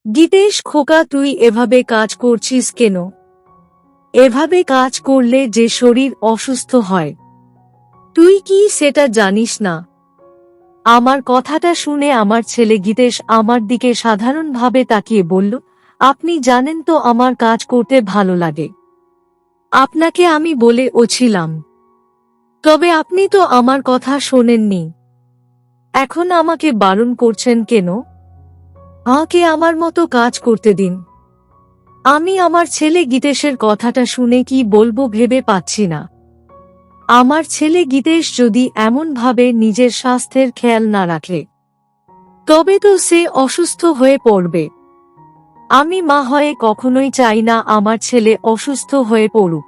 গীতেশ খোকা, তুই এভাবে কাজ করছিস কেন? এভাবে কাজ করলে যে শরীর অসুস্থ হয়, তুই কি সেটা জানিস না? আমার কথাটা শুনে আমার ছেলে গীতেশ আমার দিকে সাধারণভাবে তাকিয়ে বলল, আপনি জানেন তো আমার কাজ করতে ভালো লাগে। আপনাকে আমি বলেওছিলাম, তবে আপনি তো আমার কথা শোনেননি। এখন আমাকে বারণ করছেন কেন? আমাকে আমার মতো কাজ করতে দিন। আমি আমার ছেলে গীতেশের কথাটা শুনে কি বলবো ভেবে পাচ্ছি না। আমার ছেলে গীতেশ যদি এমনভাবে নিজের স্বাস্থ্যের খেয়াল না রাখে, তবে তো সে অসুস্থ হয়ে পড়বে। আমি মা হয়ে কখনোই চাই না আমার ছেলে অসুস্থ হয়ে পড়ুক।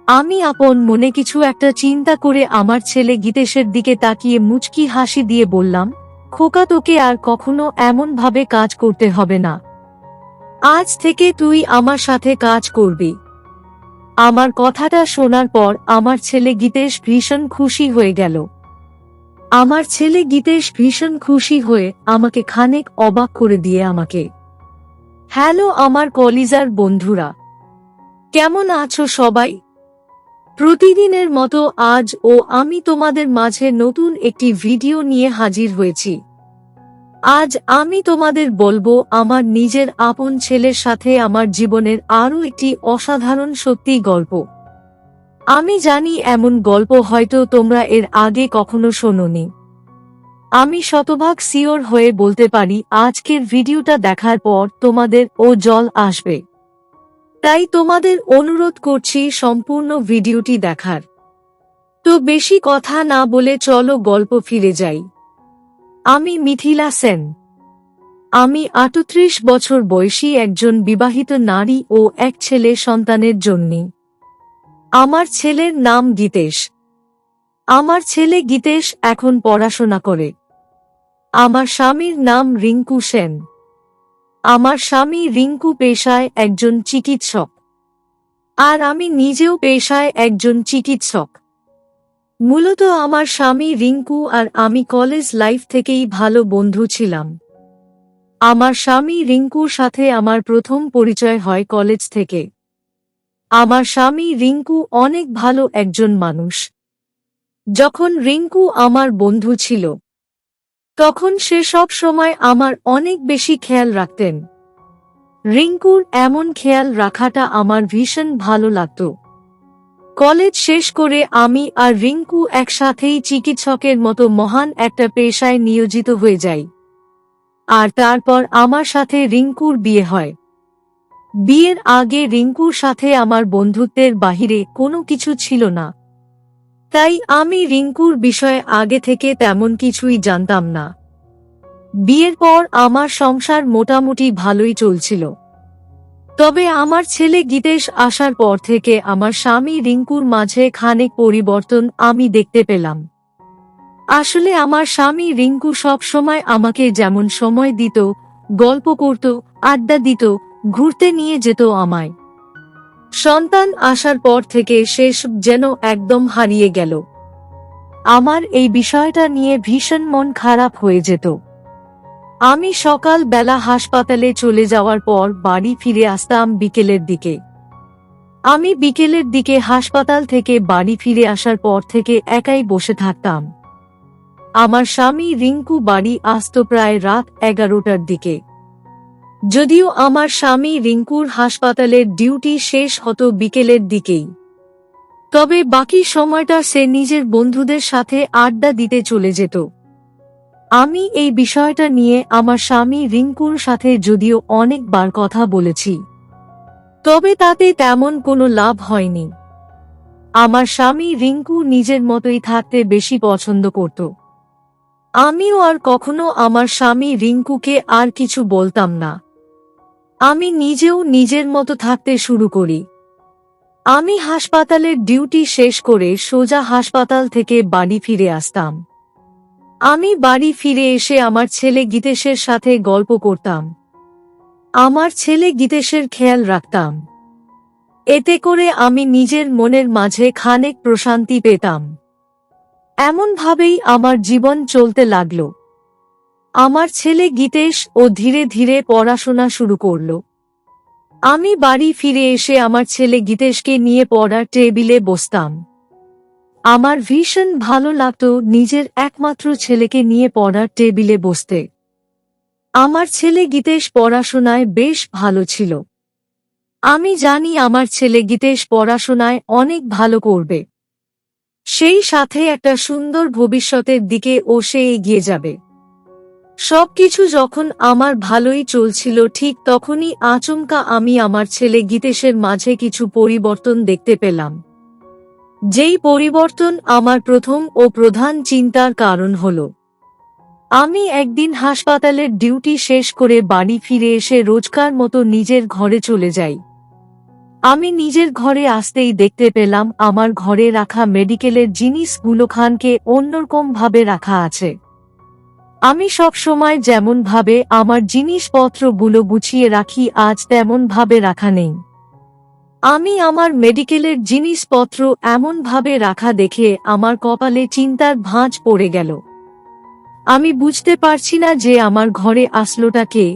আমি আপন মনে কিছু একটা চিন্তা করে আমার ছেলে গীতেশের দিকে তাকিয়ে মুচকি হাসি দিয়ে বললাম, খোকা, তোকে আর কখনো এমনভাবে কাজ করতে হবে না। আজ থেকে তুই আমার সাথে কাজ করবি। আমার কথাটা শোনার পর আমার ছেলে গীতেশ ভীষণ খুশি হয়ে গেল। আমার ছেলে গীতেশ ভীষণ খুশি হয়ে আমাকে খানিক অবাক করে দিয়ে আমাকে, হ্যালো আমার কলিজার বন্ধুরা, কেমন আছো সবাই? প্রতিদিনের মতো আজও আমি তোমাদের মাঝে নতুন একটি ভিডিও নিয়ে হাজির হয়েছি। আজ আমি তোমাদের বলবো আমার নিজের আপন ছেলের সাথে আমার জীবনের আরও একটি অসাধারণ সত্যি গল্প। আমি জানি এমন গল্প হয়তো তোমরা এর আগে কখনো শোনোনি। আমি শতভাগ সিওর হয়ে বলতে পারি আজকের ভিডিওটা দেখার পর তোমাদের জল আসবে। তাই তোমাদের অনুরোধ করছি সম্পূর্ণ ভিডিওটি দেখার। তো বেশি কথা না বলে চলো গল্প ফিরে যাই। আমি মিথিলা সেন। আমি ৩৮ বছর বয়সী একজন বিবাহিত নারী ও এক ছেলে সন্তানের জন্যী। আমার ছেলের নাম গীতেশ। আমার ছেলে গীতেশ এখন পড়াশোনা করে। আমার স্বামীর নাম রিঙ্কু সেন। আমার স্বামী রিঙ্কু পেশায় একজন চিকিৎসক, আর আমি নিজেও পেশায় একজন চিকিৎসক। মূলত আমার স্বামী রিঙ্কু আর আমি কলেজ লাইফ থেকেই ভালো বন্ধু ছিলাম। আমার স্বামী রিঙ্কুর সাথে আমার প্রথম পরিচয় হয় কলেজ থেকে। আমার স্বামী রিঙ্কু অনেক ভালো একজন মানুষ। যখন রিঙ্কু আমার বন্ধু ছিল, তখন সে সব সময় আমার অনেক বেশি খেয়াল রাখতেন। রিঙ্কুর এমন খেয়াল রাখাটা আমার ভীষণ ভালো লাগত। কলেজ শেষ করে আমি আর রিঙ্কু একসাথেই চিকিৎসকের মতো মহান একটা পেশায় নিয়োজিত হয়ে যাই। আর তারপর আমার সাথে রিঙ্কুর বিয়ে হয়। বিয়ের আগে রিঙ্কুর সাথে আমার বন্ধুত্বের বাহিরে কোনো কিছু ছিল না। তাই আমি রিঙ্কুর বিষয়ে আগে থেকে তেমন কিছুই জানতাম না। বিয়ের পর আমার সংসার মোটামুটি ভালোই চলছিল। তবে আমার ছেলে গীতেশ আসার পর থেকে আমার স্বামী রিঙ্কুর মাঝে খানিক পরিবর্তন আমি দেখতে পেলাম। আসলে আমার স্বামী রিঙ্কু সব সময় আমাকে যেমন সময় দিত, গল্প করত, আড্ডা দিত, ঘুরতে নিয়ে যেত আমায়, সন্তান আসার পর থেকে সেসব যেন একদম হারিয়ে গেল। আমার এই বিষয়টা নিয়ে ভীষণ মন খারাপ হয়ে যেত। আমি সকাল বেলা হাসপাতালে চলে যাওয়ার পর বাড়ি ফিরে আসতাম বিকেলের দিকে। আমি বিকেলের দিকে হাসপাতাল থেকে বাড়ি ফিরে আসার পর থেকে একাই বসে থাকতাম। আমার স্বামী রিঙ্কু বাড়ি আসতো প্রায় রাত 11টার দিকে। যদিও আমার স্বামী রিঙ্কুর হাসপাতালের ডিউটি শেষ হতো বিকেলের দিকেই, তবে বাকি সময়টা সে নিজের বন্ধুদের সাথে আড্ডা দিতে চলে যেত। আমি এই বিষয়টা নিয়ে আমার স্বামী রিঙ্কুর সাথে যদিও অনেকবার কথা বলেছি, তবে তাতে তেমন কোনো লাভ হয়নি। আমার স্বামী রিঙ্কু নিজের মতোই থাকতে বেশি পছন্দ করত। আমিও আর কখনো আমার স্বামী রিঙ্কুকে আর কিছু বলতাম না। আমি নিজেও নিজের মতো থাকতে শুরু করি। আমি হাসপাতালের ডিউটি শেষ করে সোজা হাসপাতাল থেকে বাড়ি ফিরে আসতাম। আমি বাড়ি ফিরে এসে আমার ছেলে গীতেশের সাথে গল্প করতাম। আমার ছেলে গীতেশের খেয়াল রাখতাম। এতে করে আমি নিজের মনের মাঝে খানিক প্রশান্তি পেতাম। এমনভাবেই আমার জীবন চলতে লাগলো। আমার ছেলে গীতেশ ও ধীরে ধীরে পড়াশোনা শুরু করল। আমি বাড়ি ফিরে এসে আমার ছেলে গীতেশকে নিয়ে পড়ার টেবিলে বসতাম। আমার ভীষণ ভালো লাগতো নিজের একমাত্র ছেলেকে নিয়ে পড়ার টেবিলে বসতে। আমার ছেলে গীতেশ পড়াশোনায় বেশ ভালো ছিল। আমি জানি আমার ছেলে গীতেশ পড়াশোনায় অনেক ভালো করবে, সেই সাথে একটা সুন্দর ভবিষ্যতের দিকে ও সে এগিয়ে যাবে। সবকিছু যখন আমার ভালোই চলছিল, ঠিক তখনই আচমকা আমি আমার ছেলে গীতেশের মাঝে কিছু পরিবর্তন দেখতে পেলাম। যেই পরিবর্তন আমার প্রথম ও প্রধান চিন্তার কারণ হল, আমি একদিন হাসপাতালের ডিউটি শেষ করে বাড়ি ফিরে এসে রোজকার মতো নিজের ঘরে চলে যাই। আমি নিজের ঘরে আসতেই দেখতে পেলাম আমার ঘরে রাখা মেডিকেলের জিনিসগুলো খানকে অন্যরকম ভাবে রাখা আছে। আমি সব সময় যেমন ভাবে আমার জিনিসপত্রগুলো গুছিয়ে রাখি, আজ তেমন ভাবে রাখা নেই। আমি আমার মেডিকেলের জিনিসপত্র এমন ভাবে রাখা দেখে আমার কপালে চিন্তার ভাঁজ পড়ে গেল। আমি বুঝতে পারছি না যে আমার ঘরে আসলোটা কে,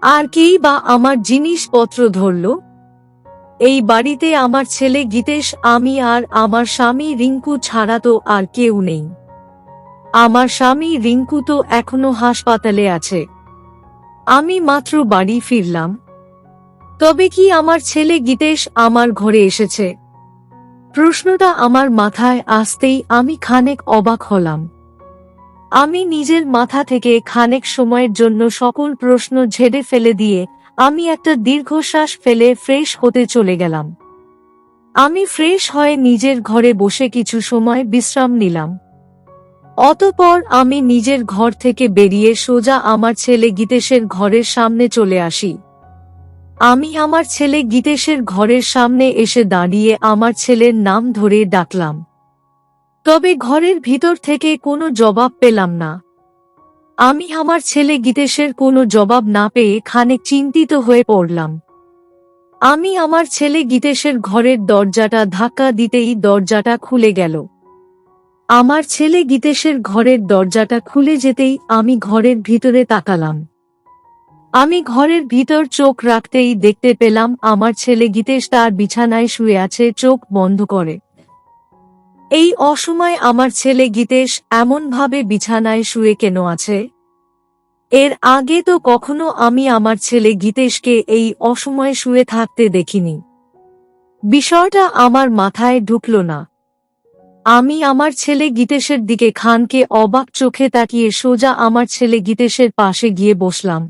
আর কেই বা আমার জিনিসপত্র ধরল। এই বাড়িতে আমার ছেলে গীতেশ, আমি আর আমার স্বামী রিঙ্কু ছাড়া তো আর কেউ নেই। আমার স্বামী রিঙ্কু তো এখনো হাসপাতালে আছে। আমি মাত্র বাড়ি ফিরলাম, তবে কি আমার ছেলে গীতেশ আমার ঘরে এসেছে? প্রশ্নটা আমার মাথায় আসতেই আমি খানেক অবাক হলাম। আমি নিজের মাথা থেকে খানেক সময়ের জন্য সকল প্রশ্ন ঝেড়ে ফেলে দিয়ে আমি একটা দীর্ঘশ্বাস ফেলে ফ্রেশ হতে চলে গেলাম। আমি ফ্রেশ হয়ে নিজের ঘরে বসে কিছু সময় বিশ্রাম নিলাম। অতঃপর আমি নিজের ঘর থেকে বেরিয়ে সোজা আমার ছেলে গীতেশের ঘরের সামনে চলে আসি। আমি আমার ছেলে গীতেশের ঘরের সামনে এসে দাঁড়িয়ে আমার ছেলের নাম ধরে ডাকলাম, তবে ঘরের ভিতর থেকে কোনো জবাব পেলাম না। আমি আমার ছেলে গীতেশের কোনো জবাব না পেয়ে খানিক চিন্তিত হয়ে পড়লাম। আমি আমার ছেলে গীতেশের ঘরের দরজাটা ধাক্কা দিতেই দরজাটা খুলে গেল। আমার ছেলে গীতেশের ঘরের দরজাটা খুলে যেতেই আমি ঘরের ভিতরে তাকালাম। আমি ঘরের ভিতর চোখ রাখতেই দেখতে পেলাম আমার ছেলে গীতেশ তার বিছানায় শুয়ে আছে, চোখ বন্ধ করে। এই অসময়ে আমার ছেলে গীতেশ এমনভাবে বিছানায় শুয়ে কেন আছে? এর আগে তো কখনো আমি আমার ছেলে গীতেশকে এই অসময়ে শুয়ে থাকতে দেখিনি। বিষয়টা আমার মাথায় ঢুকল না। আমি আমার ছেলে গীতেশের দিকে খানকে অবাক চোখে তাকিয়ে সোজা আমার ছেলে গীতেশের পাশে গিয়ে বসলাম।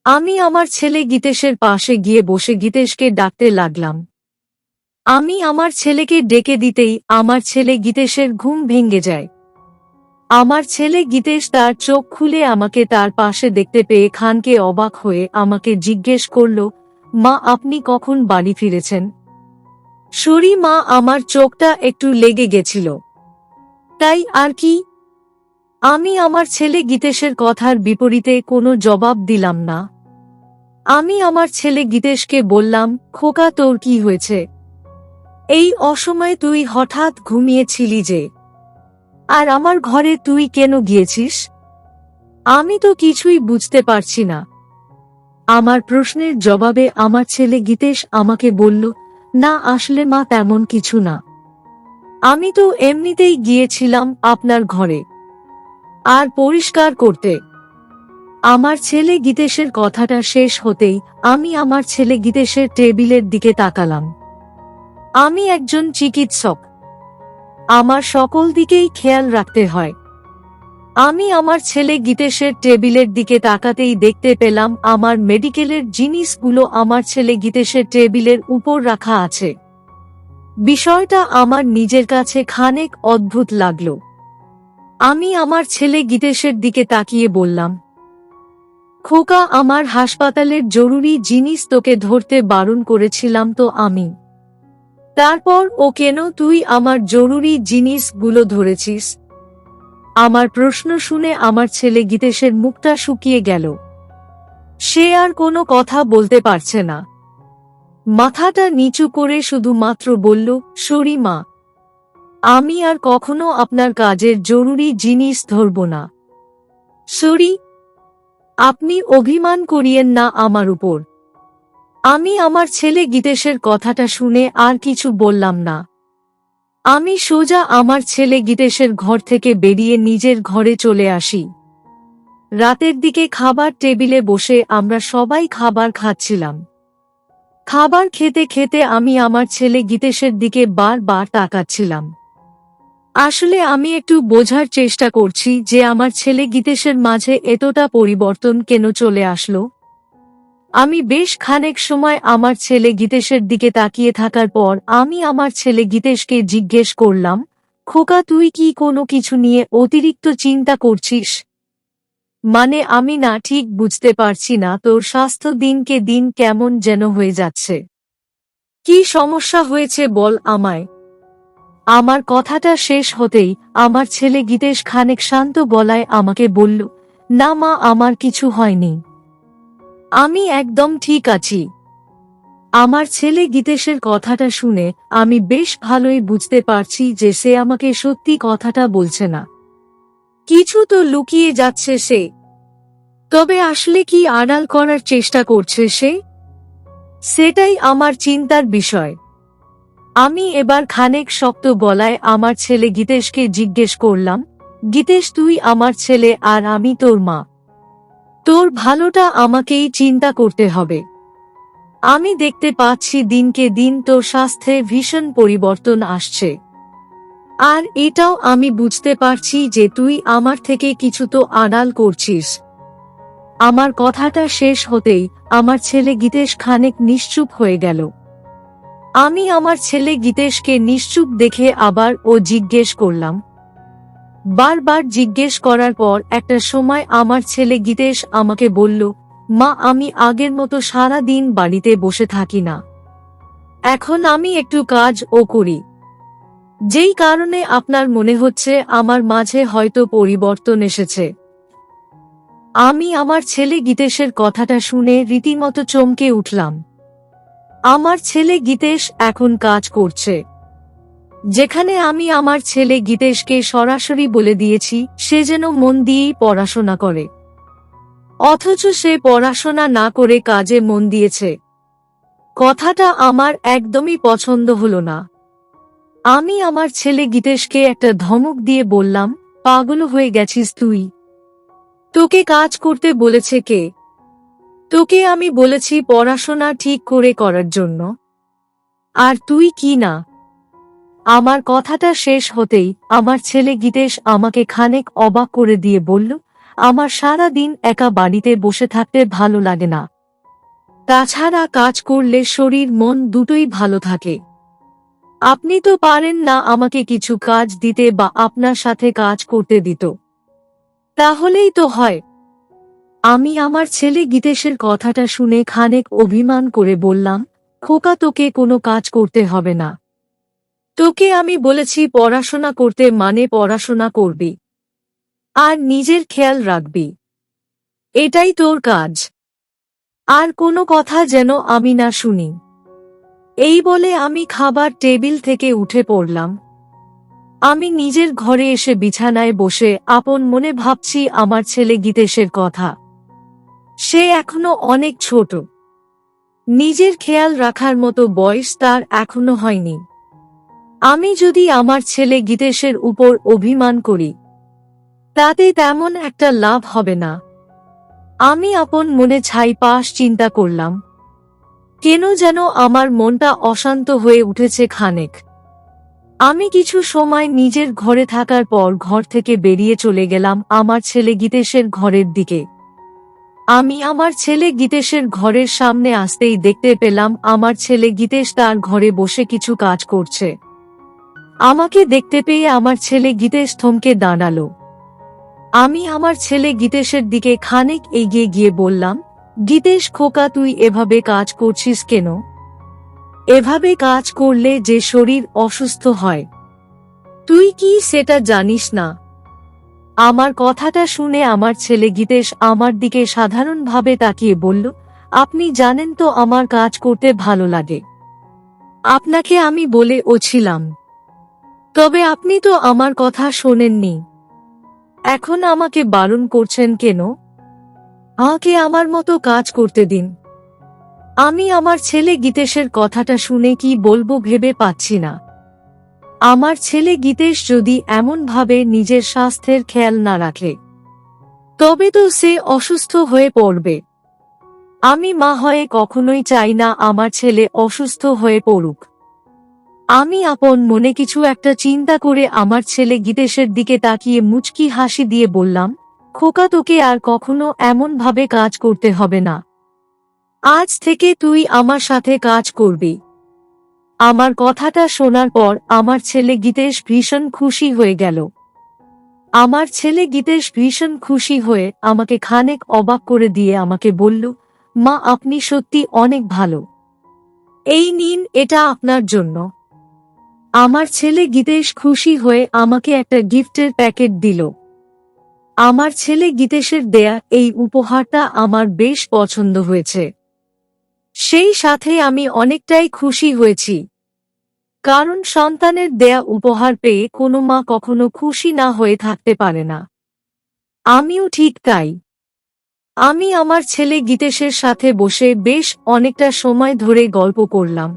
আমি আমার ছেলে গীতেশের পাশে গিয়ে বসে গীতেশকে ডাকতে লাগলাম। আমি আমার ছেলেকে ডেকে দিতেই আমার ছেলে গীতেশের ঘুম ভেঙে যায়। আমার ছেলে গীতেশ তার চোখ খুলে আমাকে তার পাশে দেখতে পেয়ে খানকে অবাক হয়ে আমাকে জিজ্ঞেস করল, মা, আপনি কখন বাড়ি ফিরেছেন? সরি মা, আমার চোখটা একটু লেগে গেছিল, তাই আর কি। আমি আমার ছেলে গীতেশের কথার বিপরীতে কোনো জবাব দিলাম না। আমি আমার ছেলে গীতেশকে বললাম, খোকা, তোর কি হয়েছে? এই অসময়ে তুই হঠাৎ ঘুমিয়েছিলি যে, আর আমার ঘরে তুই কেন গিয়েছিস? আমি তো কিছুই বুঝতে পারছি না। আমার প্রশ্নের জবাবে আমার ছেলে গীতেশ আমাকে বলল, না আসলে মা, তেমন কিছু না। আমি তো এমনিতেই গিয়েছিলাম আপনার ঘরে আর পরিষ্কার করতে। আমার ছেলে গীতেশের কথাটা শেষ হতেই আমি আমার ছেলে গীতেশের টেবিলের দিকে তাকালাম। আমি একজন চিকিৎসক, আমার সকল দিকেই খেয়াল রাখতে হয়। আমি আমার ছেলে গীতেশের টেবিলের দিকে তাকাতেই দেখতে পেলাম আমার মেডিকেলের জিনিসগুলো আমার ছেলে গীতেশের টেবিলের উপর রাখা আছে। বিষয়টা আমার নিজের কাছে খানিক অদ্ভুত লাগলো। আমি আমার ছেলে গীতেশের দিকে তাকিয়ে বললাম, খোকা, আমার হাসপাতালের জরুরি জিনিস তোকে ধরতে বারণ করেছিলাম তো আমি। তারপর ও কেন তুই আমার জরুরি জিনিসগুলো ধরেছিস? আমার প্রশ্ন শুনে আমার ছেলে গীতেশের মুখটা শুকিয়ে গেল। সে আর কোনো কথা বলতে পারছে না। মাথাটা নিচু করে শুধুমাত্র বলল, সরি মা, আমি আর কখনো আপনার কাজের জরুরি জিনিস ধরব না। সরি, আপনি অভিমান করিয়েন না আমার উপর। আমি আমার ছেলে গীতেশের কথাটা শুনে আর কিছু বললাম না। আমি সোজা আমার ছেলে গীতেশের ঘর থেকে বেরিয়ে নিজের ঘরে চলে আসি। রাতের দিকে খাবার টেবিলে বসে আমরা সবাই খাবার খাচ্ছিলাম। খাবার খেতে খেতে আমি আমার ছেলে গীতেশের দিকে বারবার তাকাচ্ছিলাম। আসলে আমি একটু বোঝার চেষ্টা করছি যে আমার ছেলে গীতেশের মাঝে এতটা পরিবর্তন কেন চলে আসলো। আমি বেশ খানেক সময় আমার ছেলে গীতেশের দিকে তাকিয়ে থাকার পর আমি আমার ছেলে গীতেশকে জিজ্ঞেস করলাম, খোকা, তুই কি কোনো কিছু নিয়ে অতিরিক্ত চিন্তা করছিস? মানে আমি না ঠিক বুঝতে পারছি না, তোর স্বাস্থ্য দিনকে দিন কেমন যেন হয়ে যাচ্ছে। কি সমস্যা হয়েছে বল আমায়। আমার কথাটা শেষ হতেই আমার ছেলে গীতেশ খানেক শান্ত গলায় আমাকে বলল, না মা, আমার কিছু হয়নি, আমি একদম ঠিক আছি। আমার ছেলে গীতেশের কথাটা শুনে আমি বেশ ভালোই বুঝতে পারছি যে সে আমাকে সত্যি কথাটা বলছে না, কিছু তো লুকিয়ে যাচ্ছে সে। তবে আসলে কি আড়াল করার চেষ্টা করছে সে? সেটাই আমার চিন্তার বিষয়। আমি এবার খানেক শক্ত গলায় আমার ছেলে গীতেশকে জিজ্ঞেস করলাম, গীতেশ, তুই আমার ছেলে আর আমি তোর মা। তোর ভালোটা আমাকেই চিন্তা করতে হবে। আমি দেখতে পাচ্ছি দিনকে দিন তোর স্বাস্থ্যে ভীষণ পরিবর্তন আসছে। আর এটাও আমি বুঝতে পারছি যে তুই আমার থেকে কিছু তো আড়াল করছিস। আমার কথাটা শেষ হতেই আমার ছেলে গীতেশ খানেক নিশ্চুপ হয়ে গেল। আমি আমার ছেলে গীতেশকে নিশ্চুপ দেখে আবার জিজ্ঞেস করলাম। বারবার জিজ্ঞেস করার পর একটা সময় আমার ছেলে গীতেশ আমাকে বলল, মা, আমি আগের মতো সারা দিন বাড়িতে বসে থাকি না। এখন আমি একটু কাজও করি। যেই কারণে আপনার মনে হচ্ছে আমার মাঝে হয়তো পরিবর্তন এসেছে। আমি আমার ছেলে গীতেশের কথাটা শুনে রীতিমতো চমকে উঠলাম। আমার ছেলে গীতেশ এখন কাজ করছে, যেখানে আমি আমার ছেলে গীতেশকে সরাসরি বলে দিয়েছি সে যেন মন দিয়েই পড়াশোনা করে, অথচ সে পড়াশোনা না করে কাজে মন দিয়েছে। কথাটা আমার একদমই পছন্দ হলো না। আমি আমার ছেলে গীতেশকে একটা ধমক দিয়ে বললাম, পাগল হয়ে গেছিস তুই? তোকে কাজ করতে বলেছে কে? তোকে আমি বলেছি পড়াশোনা ঠিক করে করার জন্য, আর তুই কি না। আমার কথাটা শেষ হতেই আমার ছেলে গীতেশ আমাকে খানেক অবাক করে দিয়ে বলল, আমার সারা দিন একা বাড়িতে বসে থাকতে ভালো লাগে না। তাছাড়া কাজ করলে শরীর মন দুটোই ভালো থাকে। আপনি তো পারেন না আমাকে কিছু কাজ দিতে বা আপনার সাথে কাজ করতে দিত? তাহলেই তো হয়। আমি আমার ছেলে গীতেশের কথাটা শুনে খানেক অভিমান করে বললাম, খোকা, তোকে কোনো কাজ করতে হবে না। তোকে আমি বলেছি পড়াশোনা করতে, মানে পড়াশোনা করবি আর নিজের খেয়াল রাখবি, এটাই তোর কাজ। আর কোনো কথা যেন আমি না শুনি। এই বলে আমি খাবার টেবিল থেকে উঠে পড়লাম। আমি নিজের ঘরে এসে বিছানায় বসে আপন মনে ভাবছি আমার ছেলে গীতেশের কথা। সে এখনো অনেক ছোট, নিজের খেয়াল রাখার মতো বয়স তার এখনো হয়নি। আমি যদি আমার ছেলে গীতেশের উপর অভিমান করি, তাতে তেমন একটা লাভ হবে না। আমি আপন মনে ছাইপাশ চিন্তা করলাম। কেন যেন আমার মনটা অশান্ত হয়ে উঠেছে খানেক। আমি কিছু সময় নিজের ঘরে থাকার পর ঘর থেকে বেরিয়ে চলে গেলাম আমার ছেলে গীতেশের ঘরের দিকে। আমি আমার ছেলে গীতেশের ঘরের সামনে আসতেই দেখতে পেলাম আমার ছেলে গীতেশ তার ঘরে বসে কিছু কাজ করছে। আমাকে দেখতে পেয়ে আমার ছেলে গীতেশ থমকে দাঁড়ালো। আমি আমার ছেলে গীতেশের দিকে খানিক এগিয়ে গিয়ে বললাম, গীতেশ খোকা, তুই এভাবে কাজ করছিস কেন? এভাবে কাজ করলে যে শরীর অসুস্থ হয়, তুই কি সেটা জানিস না? আমার কথাটা শুনে আমার ছেলে গীতেশ আমার দিকে সাধারণভাবে তাকিয়ে বলল, আপনি জানেন তো আমার কাজ করতে ভালো লাগে। আপনাকে আমি বলে ছিলাম, তবে আপনি তো আমার কথা শোনেননি। এখন আমাকে বারণ করছেন কেন? আমাকে আমার মতো কাজ করতে দিন। আমি আমার ছেলে গীতেশের কথাটা শুনে কি বলবো ভেবে পাচ্ছি না। আমার ছেলে গীতেশ যদি এমনভাবে নিজের স্বাস্থ্যের খেয়াল না রাখে, তবে তো সে অসুস্থ হয়ে পড়বে। আমি মা হয়ে কখনোই চাই না আমার ছেলে অসুস্থ হয়ে পড়ুক। আমি আপন মনে কিছু একটা চিন্তা করে আমার ছেলে গীতেশের দিকে তাকিয়ে মুচকি হাসি দিয়ে বললাম, খোকা, তোকে আর কখনো এমনভাবে কাজ করতে হবে না। আজ থেকে তুই আমার সাথে কাজ করবি। আমার কথাটা শোনার পর আমার ছেলে গীতেশ ভীষণ খুশি হয়ে গেল। আমার ছেলে গীতেশ ভীষণ খুশি হয়ে আমাকে খানিক অবাক করে দিয়ে আমাকে বলল, মা, আপনি সত্যি অনেক ভালো। এই নিন, এটা আপনার জন্য। আমার ছেলে গীতেশ খুশি হয়ে আমাকে একটা গিফটের প্যাকেট দিল। আমার ছেলে গীতেশের দেয়া এই উপহারটা আমার বেশ পছন্দ হয়েছে। সেই সাথে আমি অনেকটাই খুশি হয়েছি, কারণ সন্তানের দেয়া উপহার পেয়ে কোনো মা কখনো খুশি না হয়ে থাকতে পারে না। আমিও ঠিক তাই। আমি আমার ছেলে গীতেশের সাথে বসে বেশ অনেকটা সময় ধরে গল্প করলাম।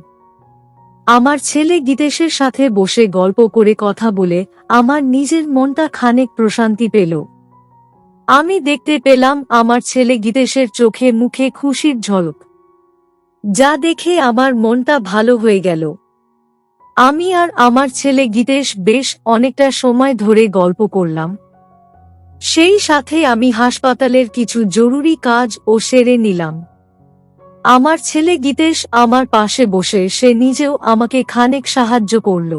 আমার ছেলে গীতেশের সাথে বসে গল্প করে কথা বলে আমার নিজের মনটা খানিক প্রশান্তি পেল। আমি দেখতে পেলাম আমার ছেলে গীতেশের চোখে মুখে খুশির ঝলক, যা দেখে আমার মনটা ভালো হয়ে গেল। আমি আর আমার ছেলে গীতেশ বেশ অনেকটা সময় ধরে গল্প করলাম। সেই সাথে আমি হাসপাতালের কিছু জরুরি কাজ ও সেরে নিলাম। আমার ছেলে গীতেশ আমার পাশে বসে সে নিজেও আমাকে খানিক সাহায্য করল।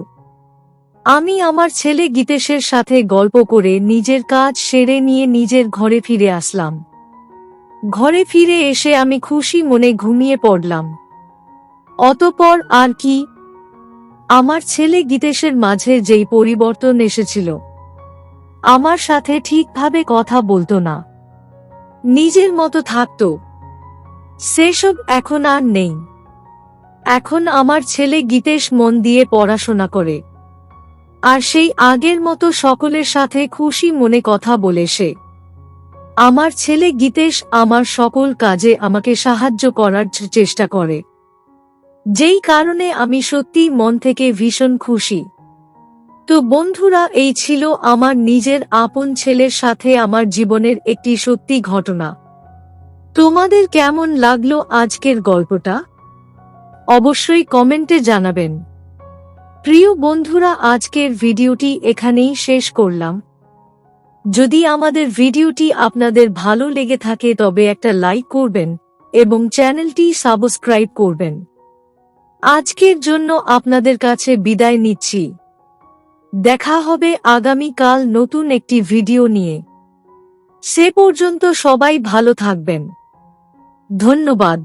আমি আমার ছেলে গীতেশের সাথে গল্প করে নিজের কাজ সেরে নিয়ে নিজের ঘরে ফিরে আসলাম। ঘরে ফিরে এসে আমি খুশি মনে ঘুমিয়ে পড়লাম। অতঃপর আর কি, আমার ছেলে গীতেশের মাঝে যেই পরিবর্তন এসেছিল, আমার সাথে ঠিকভাবে কথা বলতো না, নিজের মতো থাকতো, সেসব এখন আর নেই। এখন আমার ছেলে গীতেশ মন দিয়ে পড়াশোনা করে, আর সেই আগের মতো সকলের সাথে খুশি মনে কথা বলে সে। আমার ছেলে গীতেশ আমার সকল কাজে আমাকে সাহায্য করার চেষ্টা করে, যেই কারণে আমি সত্যি মন থেকে ভীষণ খুশি। তো বন্ধুরা, এই ছিল আমার নিজের আপন ছেলের সাথে আমার জীবনের একটি সত্যি ঘটনা। তোমাদের কেমন লাগলো আজকের গল্পটা? অবশ্যই কমেন্টে জানাবেন। প্রিয় বন্ধুরা, আজকের ভিডিওটি এখানেই শেষ করলাম। যদি আমাদের ভিডিওটি আপনাদের ভালো লেগে থাকে তবে একটা লাইক করবেন এবং চ্যানেলটি সাবস্ক্রাইব করবেন। আজকের জন্য আপনাদের কাছে বিদায় নিচ্ছি। দেখা হবে আগামীকাল নতুন একটি ভিডিও নিয়ে। সে পর্যন্ত সবাই ভালো থাকবেন। ধন্যবাদ।